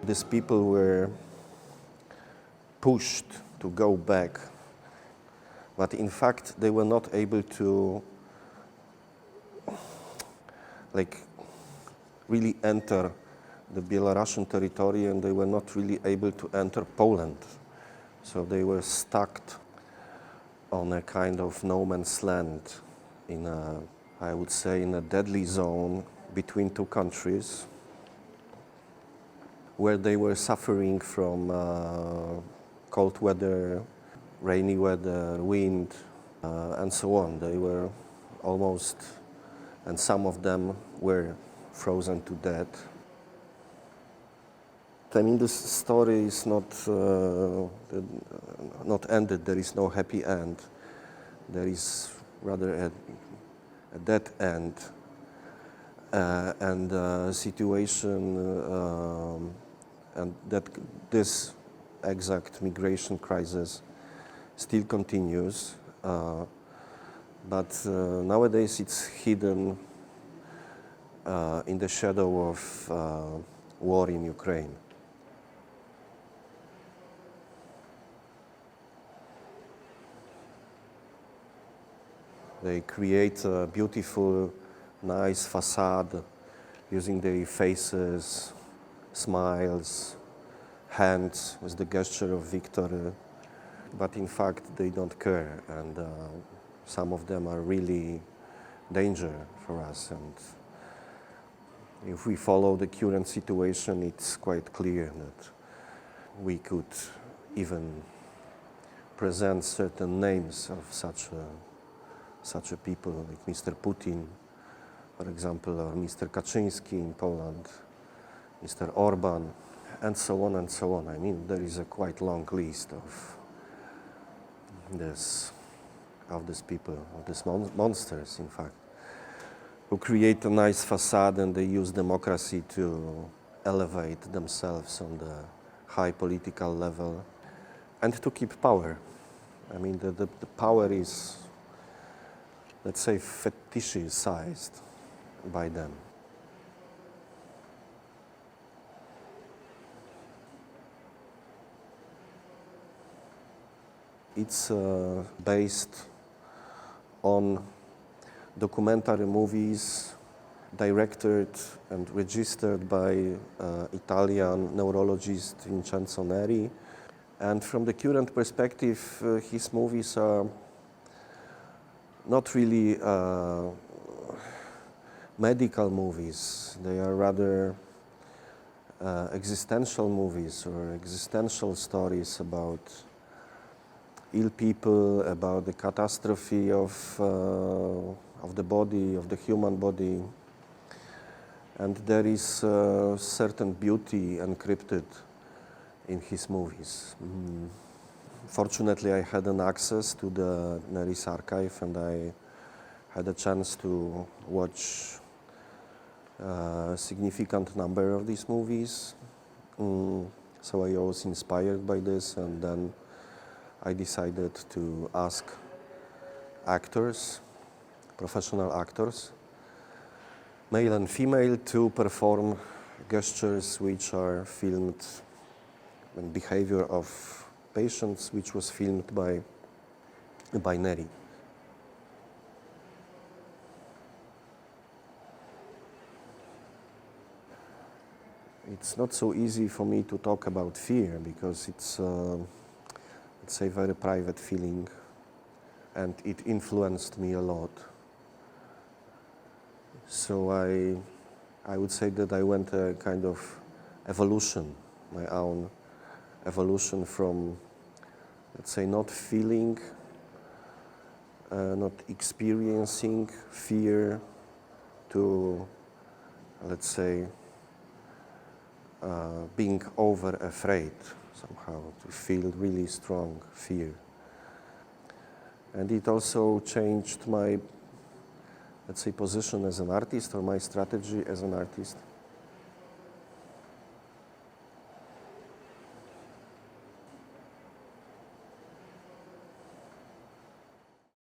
These people were pushed to go back, but in fact they were not able to really enter the Belarusian territory, and they were not really able to enter Poland. So they were stuck on a kind of no man's land in a, I would say, in a deadly zone between two countries, where they were suffering from cold weather, rainy weather, wind, and so on. They were almost, and some of them were frozen to death. I mean, this story is not ended. There is no happy end. There is rather a dead end, and a situation, and that this exact migration crisis still continues. But nowadays it's hidden in the shadow of war in Ukraine. They create a beautiful, nice facade using their faces, smiles, hands with the gesture of victory. But in fact, they don't care, and some of them are really danger for us. And if we follow the current situation, it's quite clear that we could even present certain names of such a people, like Mr. Putin, for example, or Mr. Kaczynski in Poland, Mr. Orban, and so on and so on. I mean, there is a quite long list of these people, of these monsters, in fact, who create a nice facade, and they use democracy to elevate themselves on the high political level and to keep power. I mean, the power is, let's say, fetishized by them. It's based on documentary movies directed and registered by Italian neurologist Vincenzo Neri. And from the current perspective, his movies are not really medical movies. They are rather existential movies, or existential stories about ill people, about the catastrophe of the body, of the human body. And there is a certain beauty encrypted in his movies. Fortunately, I had an access to the Neri's archive, and I had a chance to watch a significant number of these movies. So I was inspired by this, and then I decided to ask actors, professional actors, male and female, to perform gestures which are filmed, and behavior of patients which was filmed by Neri. It's not so easy for me to talk about fear, because it's a very private feeling, and it influenced me a lot. So I would say that I went a kind of evolution, my own evolution from, let's say, not feeling, not experiencing fear, to, let's say, being over afraid somehow, to feel really strong fear. And it also changed my, let's say, position as an artist, or my strategy as an artist.